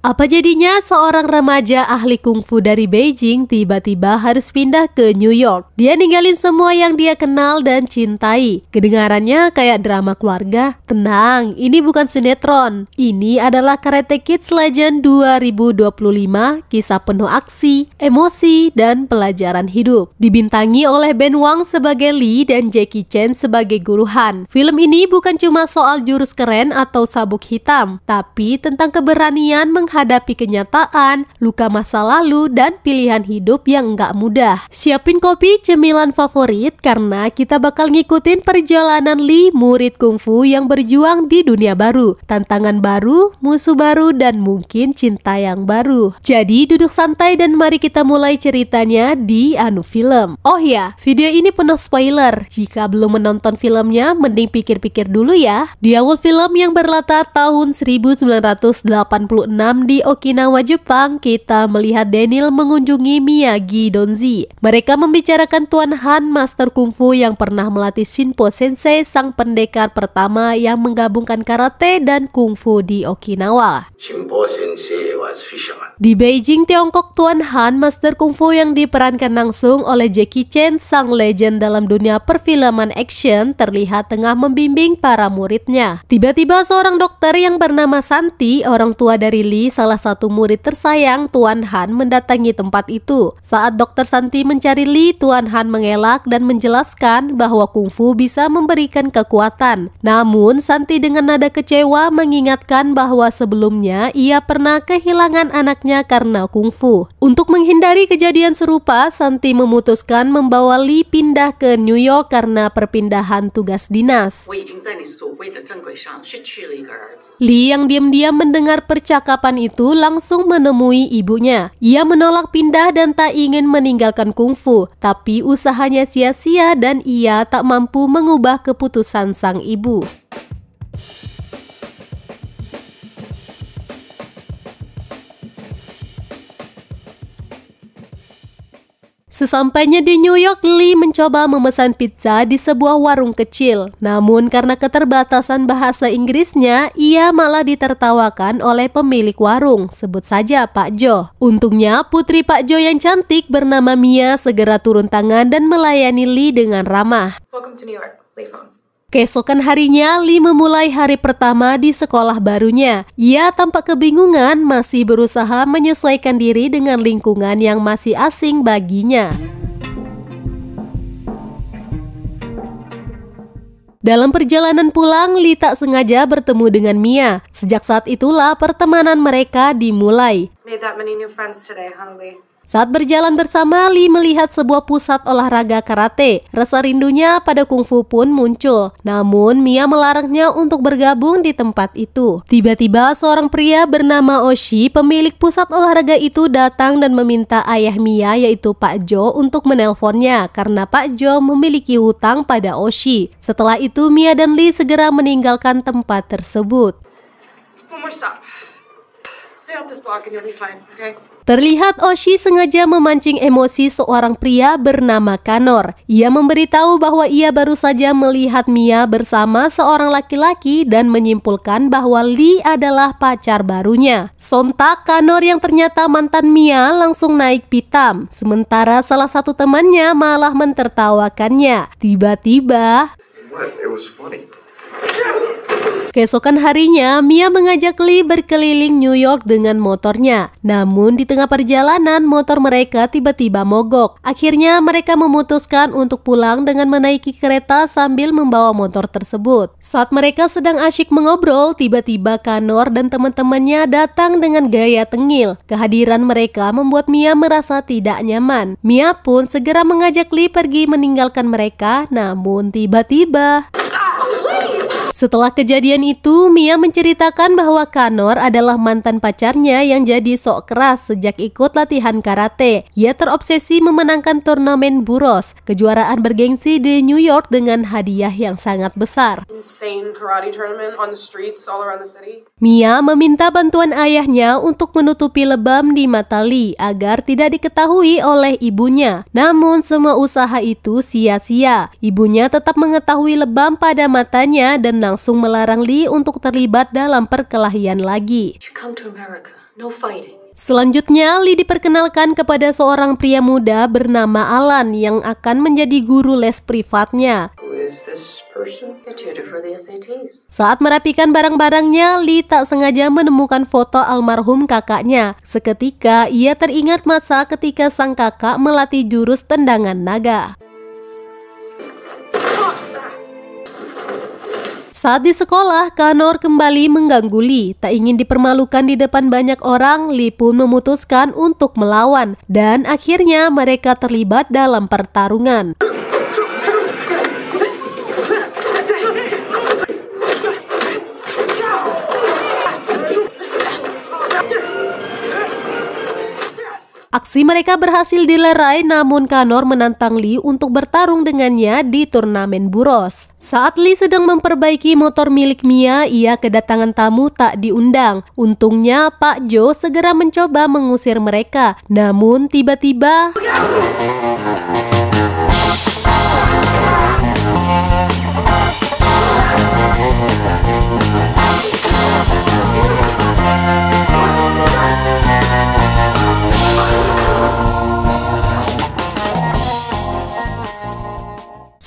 Apa jadinya seorang remaja ahli kungfu dari Beijing tiba-tiba harus pindah ke New York? Dia ninggalin semua yang dia kenal dan cintai. Kedengarannya kayak drama keluarga. Tenang, ini bukan sinetron. Ini adalah Karate Kid Legend 2025, kisah penuh aksi, emosi, dan pelajaran hidup. Dibintangi oleh Ben Wang sebagai Lee dan Jackie Chan sebagai guru Han. Film ini bukan cuma soal jurus keren atau sabuk hitam, tapi tentang keberanian menghadapi kenyataan, luka masa lalu, dan pilihan hidup yang nggak mudah. Siapin kopi cemilan favorit karena kita bakal ngikutin perjalanan Lee, murid kungfu yang berjuang di dunia baru, tantangan baru, musuh baru, dan mungkin cinta yang baru. Jadi duduk santai dan mari kita mulai ceritanya di Anu Film. Oh ya, video ini penuh spoiler. Jika belum menonton filmnya, mending pikir-pikir dulu ya. Di awal film yang berlatar tahun 1986 di Okinawa, Jepang, kita melihat Daniel mengunjungi Miyagi Donzi. Mereka membicarakan Tuan Han, master kungfu yang pernah melatih Shinpo Sensei, sang pendekar pertama yang menggabungkan karate dan kungfu di Okinawa. Shinpo Sensei was fisherman. Di Beijing, Tiongkok, Tuan Han, master kungfu yang diperankan langsung oleh Jackie Chan, sang legend dalam dunia perfilman action, terlihat tengah membimbing para muridnya. Tiba-tiba seorang dokter yang bernama Santi, orang tua dari Lee, salah satu murid tersayang Tuan Han, mendatangi tempat itu. Saat Dokter Santi mencari Lee, Tuan Han mengelak dan menjelaskan bahwa kungfu bisa memberikan kekuatan. Namun Santi dengan nada kecewa mengingatkan bahwa sebelumnya ia pernah kehilangan anaknya karena kungfu. Untuk menghindari kejadian serupa, Santi memutuskan membawa Lee pindah ke New York karena perpindahan tugas dinas. Lee yang diam-diam mendengar percakapan itu langsung menemui ibunya. Ia menolak pindah dan tak ingin meninggalkan kungfu, tapi usahanya sia-sia dan ia tak mampu mengubah keputusan sang ibu. Sesampainya di New York, Lee mencoba memesan pizza di sebuah warung kecil. Namun karena keterbatasan bahasa Inggrisnya, ia malah ditertawakan oleh pemilik warung, sebut saja Pak Jo. Untungnya putri Pak Jo yang cantik bernama Mia segera turun tangan dan melayani Lee dengan ramah. Welcome to New York, Lee Feng. Keesokan harinya, Lee memulai hari pertama di sekolah barunya. Ia tampak kebingungan, masih berusaha menyesuaikan diri dengan lingkungan yang masih asing baginya. Dalam perjalanan pulang, Lee tak sengaja bertemu dengan Mia. Sejak saat itulah pertemanan mereka dimulai. Made that many new friends today, huh, Lee? Saat berjalan bersama, Lee melihat sebuah pusat olahraga karate. Rasa rindunya pada kungfu pun muncul. Namun, Mia melarangnya untuk bergabung di tempat itu. Tiba-tiba, seorang pria bernama Oshi, pemilik pusat olahraga itu, datang dan meminta ayah Mia, yaitu Pak Jo, untuk menelponnya karena Pak Jo memiliki hutang pada Oshi. Setelah itu, Mia dan Lee segera meninggalkan tempat tersebut. One more stop. Stay off this block and you'll be fine, okay? Terlihat Oshi sengaja memancing emosi seorang pria bernama Kanor. Ia memberitahu bahwa ia baru saja melihat Mia bersama seorang laki-laki dan menyimpulkan bahwa Lee adalah pacar barunya. Sontak Kanor yang ternyata mantan Mia langsung naik pitam. Sementara salah satu temannya malah mentertawakannya. Tiba-tiba... It was funny. Keesokan harinya, Mia mengajak Lee berkeliling New York dengan motornya. Namun di tengah perjalanan, motor mereka tiba-tiba mogok. Akhirnya mereka memutuskan untuk pulang dengan menaiki kereta sambil membawa motor tersebut. Saat mereka sedang asyik mengobrol, tiba-tiba Kanor dan teman-temannya datang dengan gaya tengil. Kehadiran mereka membuat Mia merasa tidak nyaman. Mia pun segera mengajak Lee pergi meninggalkan mereka, namun tiba-tiba... Setelah kejadian itu, Mia menceritakan bahwa Kanor adalah mantan pacarnya yang jadi sok keras sejak ikut latihan karate. Ia terobsesi memenangkan turnamen Buros, kejuaraan bergengsi di New York dengan hadiah yang sangat besar. Insane karate tournament on the streets all around the city. Mia meminta bantuan ayahnya untuk menutupi lebam di mata Lee agar tidak diketahui oleh ibunya. Namun semua usaha itu sia-sia. Ibunya tetap mengetahui lebam pada matanya dan langsung melarang Lee untuk terlibat dalam perkelahian lagi. You come to America, no fighting. Selanjutnya, Lee diperkenalkan kepada seorang pria muda bernama Alan yang akan menjadi guru les privatnya. Who is this person? Your tutor for the SATs. Saat merapikan barang-barangnya, Lee tak sengaja menemukan foto almarhum kakaknya. Seketika, ia teringat masa ketika sang kakak melatih jurus tendangan naga. Saat di sekolah, Connor kembali mengganggu Lee. Tak ingin dipermalukan di depan banyak orang, Lee pun memutuskan untuk melawan. Dan akhirnya mereka terlibat dalam pertarungan. Aksi mereka berhasil dilerai, namun Connor menantang Lee untuk bertarung dengannya di turnamen buros. Saat Lee sedang memperbaiki motor milik Mia, ia kedatangan tamu tak diundang. Untungnya Pak Joe segera mencoba mengusir mereka, namun tiba-tiba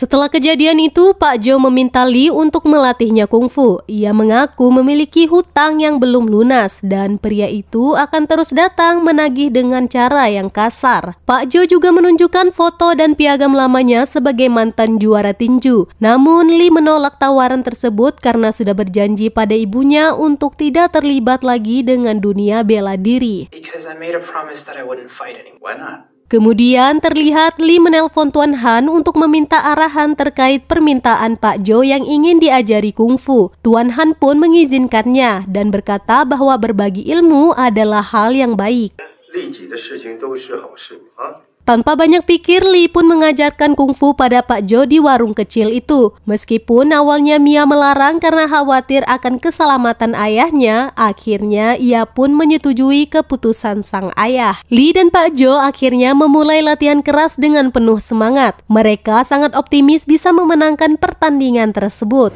setelah kejadian itu, Pak Joe meminta Lee untuk melatihnya kungfu. Ia mengaku memiliki hutang yang belum lunas dan pria itu akan terus datang menagih dengan cara yang kasar. Pak Joe juga menunjukkan foto dan piagam lamanya sebagai mantan juara tinju. Namun Lee menolak tawaran tersebut karena sudah berjanji pada ibunya untuk tidak terlibat lagi dengan dunia bela diri. Because I made a promise that I wouldn't fight anymore. Why not? Kemudian terlihat Lee menelpon Tuan Han untuk meminta arahan terkait permintaan Pak Joe yang ingin diajari kungfu. Tuan Han pun mengizinkannya dan berkata bahwa berbagi ilmu adalah hal yang baik. 利己的事情都是好事啊。 Tanpa banyak pikir, Lee pun mengajarkan kungfu pada Pak Joe di warung kecil itu. Meskipun awalnya Mia melarang karena khawatir akan keselamatan ayahnya, akhirnya ia pun menyetujui keputusan sang ayah. Lee dan Pak Joe akhirnya memulai latihan keras dengan penuh semangat. Mereka sangat optimis bisa memenangkan pertandingan tersebut.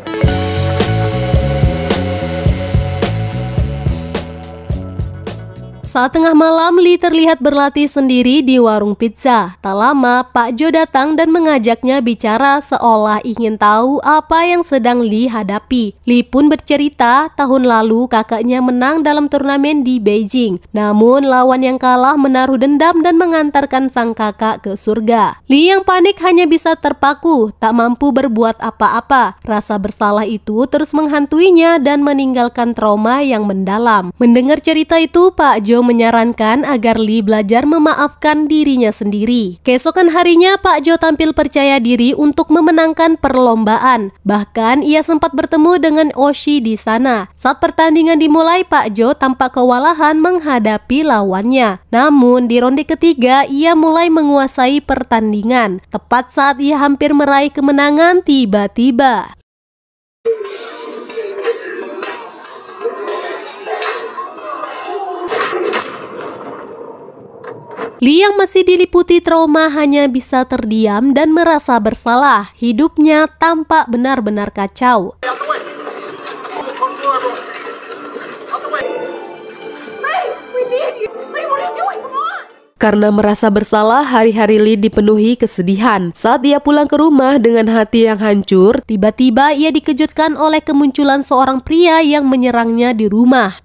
Saat tengah malam, Lee terlihat berlatih sendiri di warung pizza. Tak lama, Pak Joe datang dan mengajaknya bicara seolah ingin tahu apa yang sedang Lee hadapi. Lee pun bercerita tahun lalu kakaknya menang dalam turnamen di Beijing. Namun lawan yang kalah menaruh dendam dan mengantarkan sang kakak ke surga. Lee yang panik hanya bisa terpaku, tak mampu berbuat apa-apa. Rasa bersalah itu terus menghantuinya dan meninggalkan trauma yang mendalam. Mendengar cerita itu, Pak Joe menyarankan agar Lee belajar memaafkan dirinya sendiri. Keesokan harinya, Pak Joe tampil percaya diri untuk memenangkan perlombaan. Bahkan ia sempat bertemu dengan Oshi di sana. Saat pertandingan dimulai, Pak Joe tampak kewalahan menghadapi lawannya. Namun di ronde ketiga, ia mulai menguasai pertandingan. Tepat saat ia hampir meraih kemenangan, tiba-tiba Lee yang masih diliputi trauma hanya bisa terdiam dan merasa bersalah. Hidupnya tampak benar-benar kacau. Karena merasa bersalah, hari-hari Lee dipenuhi kesedihan. Saat ia pulang ke rumah dengan hati yang hancur, tiba-tiba ia dikejutkan oleh kemunculan seorang pria yang menyerangnya di rumah.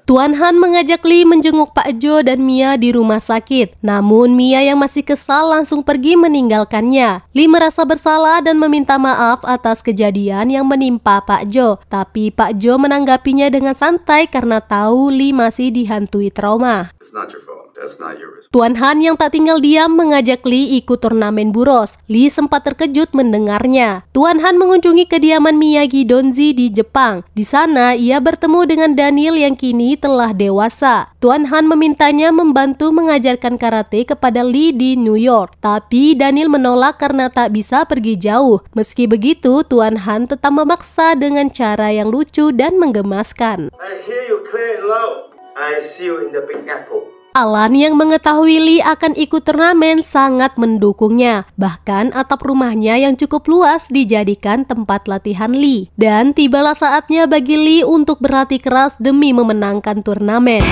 Tuan Han mengajak Lee menjenguk Pak Joe dan Mia di rumah sakit. Namun Mia yang masih kesal langsung pergi meninggalkannya. Lee merasa bersalah dan meminta maaf atas kejadian yang menimpa Pak Joe. Tapi Pak Joe menanggapinya dengan santai karena tahu Lee masih dihantui trauma. It's not your fault. That's not your responsibility. Tuan Han yang tak tinggal diam mengajak Lee ikut turnamen buros. Lee sempat terkejut mendengarnya. Tuan Han mengunjungi kediaman Miyagi Donzi di Jepang. Di sana ia bertemu dengan Daniel yang kini telah dewasa. Tuan Han memintanya membantu mengajarkan karate kepada Lee di New York. Tapi Daniel menolak karena tak bisa pergi jauh. Meski begitu, Tuan Han tetap memaksa dengan cara yang lucu dan menggemaskan. I hear you clear and loud. I see you in the Big Apple. Alan yang mengetahui Lee akan ikut turnamen sangat mendukungnya. Bahkan atap rumahnya yang cukup luas dijadikan tempat latihan Lee. Dan tibalah saatnya bagi Lee untuk berlatih keras demi memenangkan turnamen.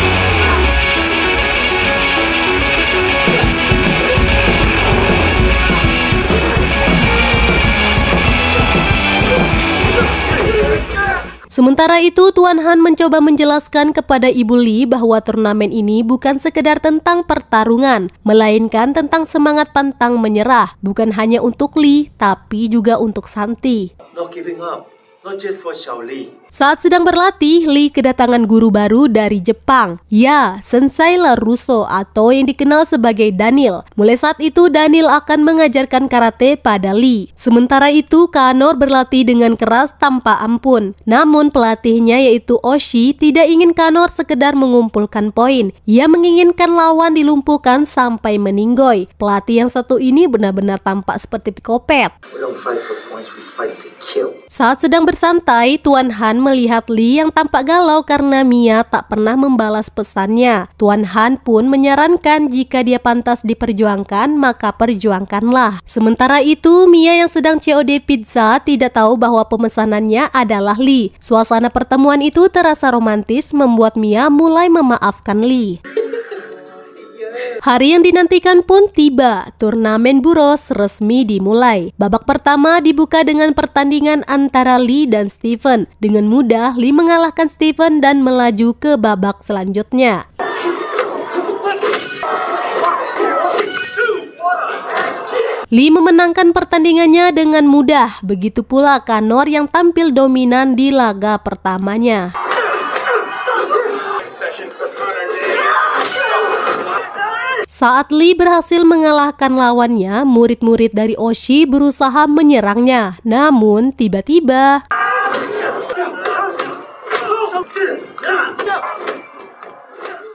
Sementara itu, Tuan Han mencoba menjelaskan kepada Ibu Lee bahwa turnamen ini bukan sekedar tentang pertarungan, melainkan tentang semangat pantang menyerah, bukan hanya untuk Lee, tapi juga untuk Santi. Not giving up. Not just for Shaolin. Saat sedang berlatih, Lee kedatangan guru baru dari Jepang. Ya, Sensei LaRusso atau yang dikenal sebagai Daniel. Mulai saat itu, Daniel akan mengajarkan karate pada Lee. Sementara itu, Kanor berlatih dengan keras tanpa ampun. Namun pelatihnya yaitu Oshi tidak ingin Kanor sekedar mengumpulkan poin. Ia menginginkan lawan dilumpuhkan sampai meninggoy. Pelatih yang satu ini benar-benar tampak seperti psikopat. We don't fight for points, we fight to kill. Saat sedang bersantai, Tuan Han melihat Lee yang tampak galau karena Mia tak pernah membalas pesannya. Tuan Han pun menyarankan jika dia pantas diperjuangkan, maka perjuangkanlah. Sementara itu, Mia yang sedang COD pizza tidak tahu bahwa pemesanannya adalah Lee. Suasana pertemuan itu terasa romantis membuat Mia mulai memaafkan Lee. Hari yang dinantikan pun tiba. Turnamen buros resmi dimulai. Babak pertama dibuka dengan pertandingan antara Lee dan Stephen. Dengan mudah, Lee mengalahkan Stephen dan melaju ke babak selanjutnya. Lee memenangkan pertandingannya dengan mudah. Begitu pula Kanor yang tampil dominan di laga pertamanya. Saat Lee berhasil mengalahkan lawannya, murid-murid dari Oshi berusaha menyerangnya. Namun, tiba-tiba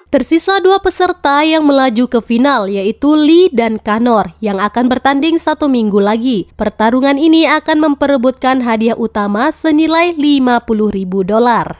tersisa dua peserta yang melaju ke final, yaitu Lee dan Kanor, yang akan bertanding 1 minggu lagi. Pertarungan ini akan memperebutkan hadiah utama senilai $50.000.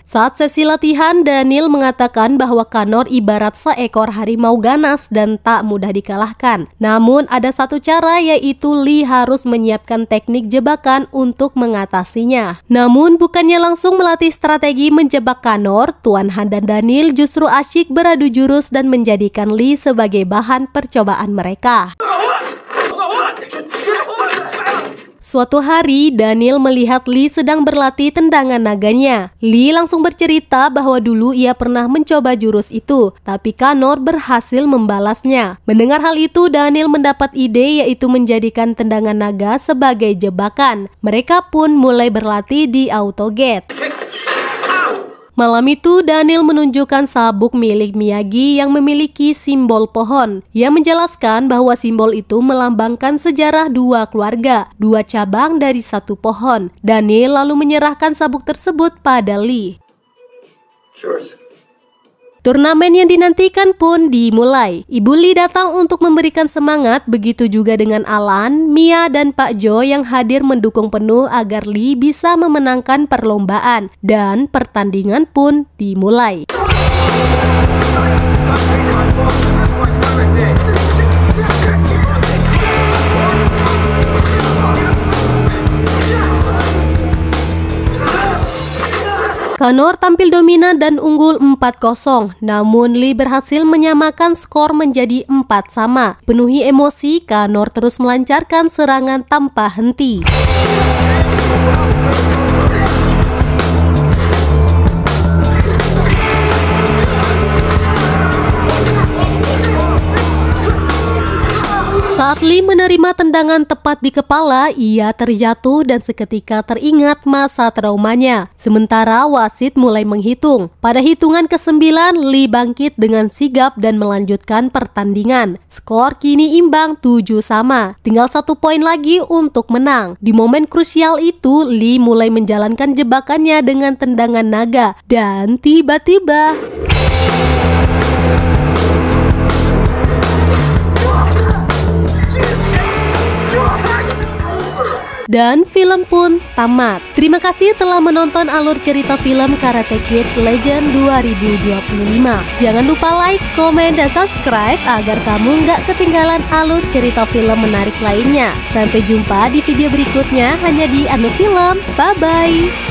Saat sesi latihan, Daniel mengatakan bahwa Kanor ibarat seekor harimau ganas dan tak mudah dikalahkan. Namun, ada satu cara, yaitu Lee harus menyiapkan teknik jebakan untuk mengatasinya. Namun, bukannya langsung melatih strategi menjebak Kanor, Tuan Han dan Daniel justru asyik beradu jurus dan menjadikan Lee sebagai bahan percobaan mereka. Suatu hari, Daniel melihat Lee sedang berlatih tendangan naganya. Lee langsung bercerita bahwa dulu ia pernah mencoba jurus itu, tapi Kanor berhasil membalasnya. Mendengar hal itu, Daniel mendapat ide yaitu menjadikan tendangan naga sebagai jebakan. Mereka pun mulai berlatih di AutoGate. Malam itu, Daniel menunjukkan sabuk milik Miyagi yang memiliki simbol pohon. Ia menjelaskan bahwa simbol itu melambangkan sejarah dua keluarga, dua cabang dari satu pohon. Daniel lalu menyerahkan sabuk tersebut pada Lee. Sure. Turnamen yang dinantikan pun dimulai. Ibu Lee datang untuk memberikan semangat, begitu juga dengan Alan, Mia, dan Pak Jo yang hadir mendukung penuh agar Lee bisa memenangkan perlombaan. Dan pertandingan pun dimulai. Kanor tampil dominan dan unggul 4-0, namun Lee berhasil menyamakan skor menjadi 4-sama. Penuhi emosi, Kanor terus melancarkan serangan tanpa henti. Saat Lee menerima tendangan tepat di kepala, ia terjatuh dan seketika teringat masa traumanya. Sementara wasit mulai menghitung. Pada hitungan ke-9, Lee bangkit dengan sigap dan melanjutkan pertandingan. Skor kini imbang 7-sama. Tinggal 1 poin lagi untuk menang. Di momen krusial itu, Lee mulai menjalankan jebakannya dengan tendangan naga. Dan tiba-tiba... Dan film pun tamat. Terima kasih telah menonton alur cerita film Karate Kid Legend 2025. Jangan lupa like, komen, dan subscribe agar kamu nggak ketinggalan alur cerita film menarik lainnya. Sampai jumpa di video berikutnya hanya di Anu Film. Bye-bye.